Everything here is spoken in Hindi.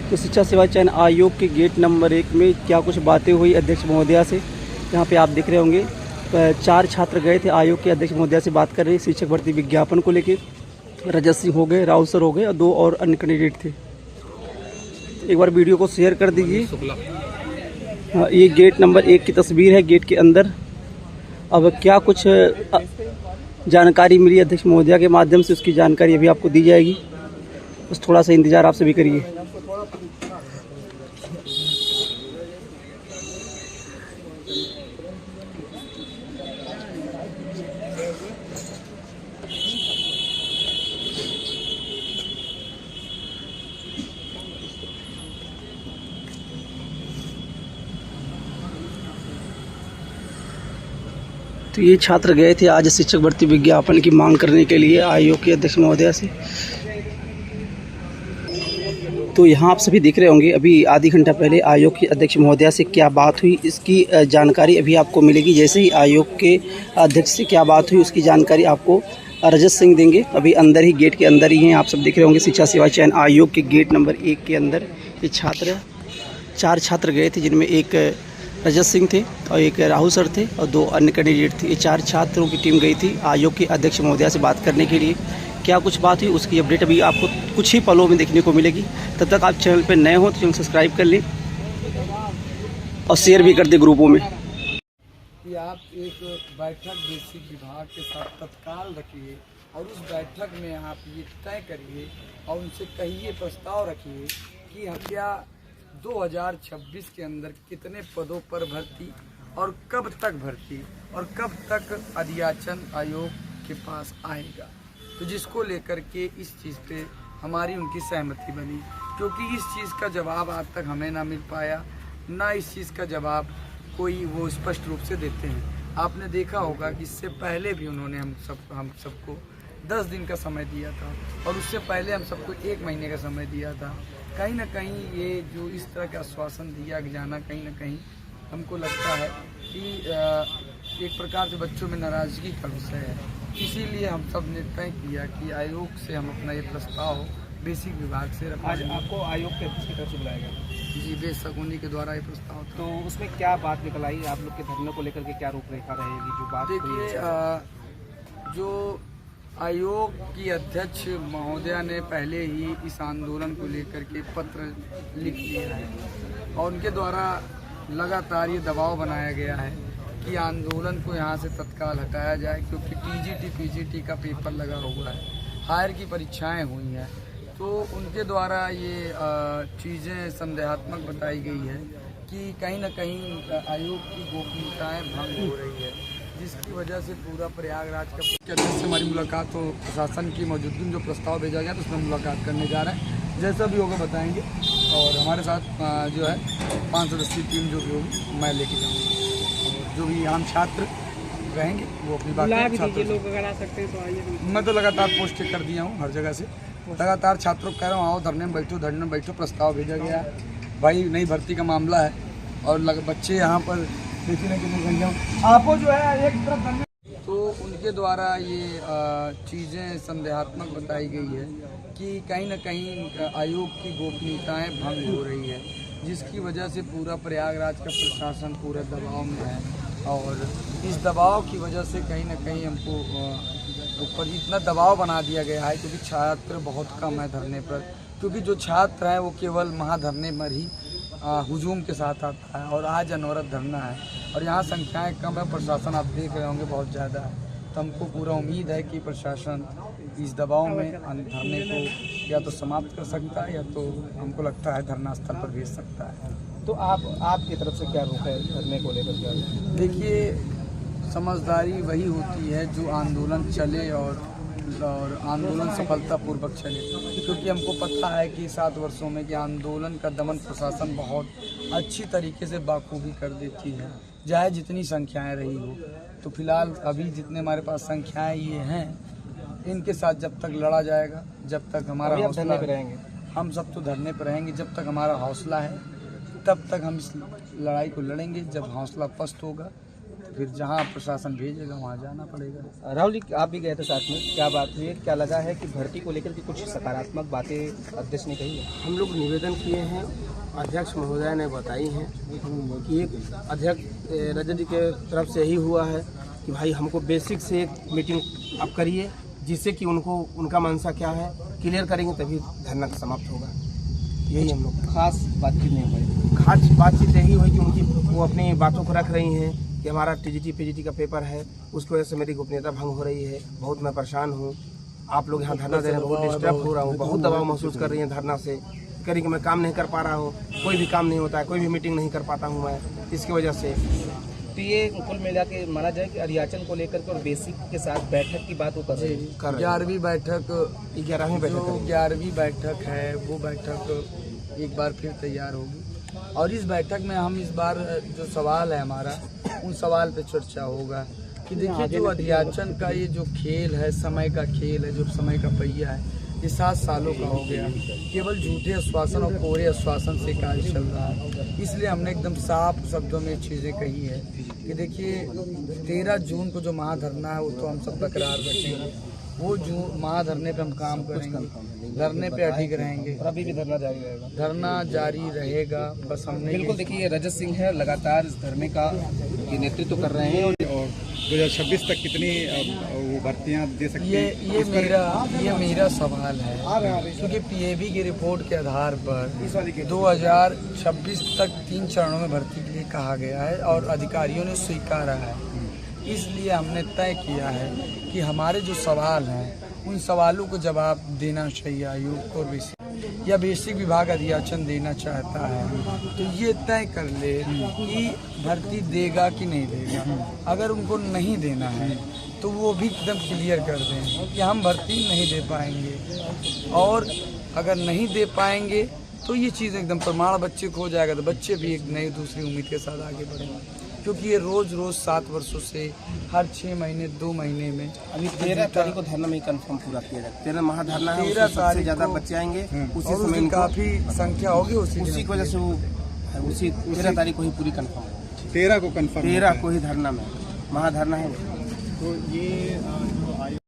तो शिक्षा सेवा चयन आयोग के गेट नंबर 1 में क्या कुछ बातें हुई अध्यक्ष महोदया से। यहाँ पे आप देख रहे होंगे 4 छात्र गए थे आयोग के अध्यक्ष महोदया से बात कर रहे शिक्षक भर्ती विज्ञापन को लेकर। रजत सिंह हो गए, राहुल सर हो गए और 2 और अन्य कैंडिडेट थे। एक बार वीडियो को शेयर कर दीजिए। ये गेट नंबर 1 की तस्वीर है गेट के अंदर। अब क्या कुछ जानकारी मिली अध्यक्ष महोदया के माध्यम से, उसकी जानकारी अभी आपको दी जाएगी। बस थोड़ा सा इंतज़ार आप सभी करिए। तो ये छात्र गए थे आज शिक्षक भर्ती विज्ञापन की मांग करने के लिए आयोग के अध्यक्ष महोदया से। तो यहाँ आप सभी देख रहे होंगे अभी आधी घंटा पहले आयोग के अध्यक्ष महोदया से क्या बात हुई, इसकी जानकारी अभी आपको मिलेगी। जैसे ही आयोग के अध्यक्ष से क्या बात हुई उसकी जानकारी आपको रजत सिंह देंगे। अभी अंदर ही गेट के अंदर ही हैं, आप सब देख रहे होंगे शिक्षा सेवा चयन आयोग के गेट नंबर 1 के अंदर ये 4 छात्र गए थे, जिनमें एक रजत सिंह थे और एक राहुल सर थे और 2 अन्य कैंडिडेट थे। ये 4 छात्रों की टीम गई थी आयोग के अध्यक्ष महोदया से बात करने के लिए। क्या कुछ बात हुई उसकी अपडेट अभी आपको कुछ ही पलों में देखने को मिलेगी। तब तक आप चैनल पर नए हो तो चैनल सब्सक्राइब कर लें और शेयर भी कर दें ग्रुपों में। कि आप एक बैठक बेसिक विभाग के साथ तत्काल रखिए और उस बैठक में आप ये तय करिए और उनसे कहिए, प्रस्ताव रखिए कि हम क्या 2026 के अंदर कितने पदों पर भर्ती और कब तक भर्ती और कब तक अध्याचन आयोग के पास आएगा। तो जिसको लेकर के इस चीज़ पे हमारी उनकी सहमति बनी, क्योंकि इस चीज़ का जवाब आज तक हमें ना मिल पाया, ना इस चीज़ का जवाब कोई वो स्पष्ट रूप से देते हैं। आपने देखा होगा कि इससे पहले भी उन्होंने हम सबको 10 दिन का समय दिया था और उससे पहले हम सबको 1 महीने का समय दिया था। कहीं ना कहीं ये जो इस तरह का आश्वासन दिया जाना कहीं ना कहीं हमको लगता है कि एक प्रकार से बच्चों में नाराज़गी का विषय है। इसीलिए हम सब ने तय किया कि आयोग से हम अपना ये प्रस्ताव बेसिक विभाग से आज आपको आयोग के अध्यक्ष की तरफ से बुलाया गया। जी, बेशक उन्हीं के द्वारा ये प्रस्ताव था। तो उसमें क्या बात निकल आई, आप लोग के धरने को लेकर के क्या रूपरेखा रहेगी जो बात? देखिए, जो आयोग की अध्यक्ष महोदया ने पहले ही इस आंदोलन को लेकर के पत्र लिख दिया है और उनके द्वारा लगातार ये दबाव बनाया गया है कि आंदोलन को यहाँ से तत्काल हटाया जाए, क्योंकि टीजीटी पीजीटी का पेपर लगा हुआ है, हायर की परीक्षाएं हुई हैं। तो उनके द्वारा ये चीज़ें संदेहात्मक बताई गई है कि कहीं ना कहीं आयोग की गोपनीयताएं भंग हो रही है, जिसकी वजह से पूरा प्रयागराज का अध्यक्ष से हमारी मुलाकात हो, प्रशासन की मौजूदगी में जो प्रस्ताव भेजा गया तो उसमें मुलाकात करने जा रहे हैं। जैसा भी होगा बताएंगे और हमारे साथ जो है 5 सदस्यीय टीम जो भी होगी मैं लेके जाऊँगा और जो भी आम छात्र रहेंगे वो अपनी बात लोग अगर आ सकते हैं तो आइए। मैं तो लगातार पोस्ट कर दिया हूँ हर जगह से, लगातार छात्रों को कह रहा हूँ आओ धरने में बैठो। प्रस्ताव भेजा गया भाई, नई भर्ती का मामला है और बच्चे यहाँ पर देखिए ना कितनी संख्या आपको जो है एक तरफ धरने। तो उनके द्वारा ये चीज़ें संदेहात्मक बताई गई है कि कहीं ना कहीं आयोग की गोपनीयताएं भंग हो रही है, जिसकी वजह से पूरा प्रयागराज का प्रशासन पूरे दबाव में है और इस दबाव की वजह से कहीं ना कहीं हमको ऊपर इतना दबाव बना दिया गया है, क्योंकि छात्र बहुत कम है धरने पर, क्योंकि जो छात्र है वो केवल महाधरने पर ही हुजूम के साथ आता है और आज अनवरत धरना है और यहाँ संख्याएं कम है। प्रशासन आप देख रहे होंगे बहुत ज़्यादा है, तो हमको पूरा उम्मीद है कि प्रशासन इस दबाव में धरने को या तो समाप्त कर सकता है या तो हमको लगता है धरना स्थल पर भेज सकता है। तो आपकी तरफ से क्या रुख है धरने को लेकर के? देखिए, समझदारी वही होती है जो आंदोलन चले और आंदोलन सफलतापूर्वक चले, क्योंकि हमको पता है कि 7 वर्षों में कि आंदोलन का दमन प्रशासन बहुत अच्छी तरीके से बाखूबी कर देती है, चाहे जितनी संख्याएं रही हो। तो फिलहाल अभी जितने हमारे पास संख्याएं ये हैं, इनके साथ जब तक लड़ा जाएगा, जब तक हमारा हौसला रहेंगे, हम सब तो धरने पर रहेंगे। जब तक हमारा हौसला है तब तक हम इस लड़ाई को लड़ेंगे। जब हौसला पस्त होगा फिर जहाँ प्रशासन भेजेगा वहाँ जाना पड़ेगा। राहुल जी, आप भी गए थे साथ में, क्या बात हुई है, क्या लगा है कि भर्ती को लेकर के कुछ सकारात्मक बातें अध्यक्ष ने कही है? हम लोग निवेदन किए हैं, अध्यक्ष महोदय ने बताई हैं कि एक अध्यक्ष रजत जी के तरफ से यही हुआ है कि भाई हमको बेसिक से एक मीटिंग आप करिए, जिससे कि उनको उनका मंशा क्या है क्लियर करेंगे तभी धरना समाप्त होगा। यही हम लोग खास बातचीत नहीं हो पाई। खास बातचीत यही हुई कि उनकी वो अपनी बातों को रख रही हैं कि हमारा टीजीटी पीजीटी का पेपर है, उसकी वजह से मेरी गोपनीयता भंग हो रही है, बहुत मैं परेशान हूँ, आप लोग यहाँ धरना दे रहे हैं, बहुत डिस्टर्ब हो रहा हूँ, बहुत दबाव महसूस कर रही हैं धरना से, कह रही कि मैं काम नहीं कर पा रहा हूँ, कोई भी काम नहीं होता है, कोई भी मीटिंग नहीं कर पाता हूँ मैं, इसकी वजह से। तो ये कुल मिला के माना जाए कि अध्याचन को लेकर के और बेसिक के साथ बैठक की बात वो कर रहे हैं। 11वीं बैठक 11वीं बैठक 11वीं बैठक है, वो बैठक एक बार फिर तैयार होगी और इस बैठक में हम इस बार जो सवाल है हमारा, उन सवाल पे चर्चा होगा कि देखिए जो अध्याचन का ये जो खेल है, समय का खेल है, जो समय का पहिया है, ये 7 सालों का हो गया, केवल झूठे आश्वासन और कोरे आश्वासन से कार्य चल रहा है। इसलिए हमने एकदम साफ शब्दों में चीज़ें कही है कि देखिए 13 जून को जो महाधरना है वो तो हम सब बरकरार रखेंगे, वो जो महाधरने पे हम काम करेंगे, धरने पे अडिग रहेंगे और अभी भी धरना जारी रहेगा। धरना जारी रहेगा। बस हमने बिल्कुल, देखिए रजत सिंह है, लगातार इस धरने का ये नेतृत्व कर रहे हैं। और 2026 तक कितनी वो भर्तियां दे सकते हैं? ये मेरा सवाल है, क्योंकि पीएबी की रिपोर्ट के आधार पर 2026 तक 3 चरणों में भर्ती के लिए कहा गया है और अधिकारियों ने स्वीकारा है। इसलिए हमने तय किया है कि हमारे जो सवाल हैं उन सवालों को जवाब देना चाहिए आयोग को, और या बेसिक विभाग अध्याचन देना चाहता है तो ये तय कर ले कि भर्ती देगा कि नहीं देगा। अगर उनको नहीं देना है तो वो भी एकदम क्लियर कर दें कि हम भर्ती नहीं दे पाएंगे, और अगर नहीं दे पाएंगे तो ये चीज़ एकदम प्रमाण बच्चे को हो जाएगा, तो बच्चे भी एक नई दूसरी उम्मीद के साथ आगे बढ़ेंगे। क्योंकि ये रोज़ 7 वर्षों से हर 6 महीने 2 महीने में अभी 13 तारीख को धरना में कंफर्म पूरा किया जाएगा। 13 महाधरना है, 13 सबसे ज़्यादा बच्चे आएंगे, उसी और समय काफ़ी संख्या होगी, उसी की वजह से वो उसी 13 तारीख को ही पूरी कंफर्म है। 13 को कंफर्म, 13 को ही धरना में महाधरना है। तो ये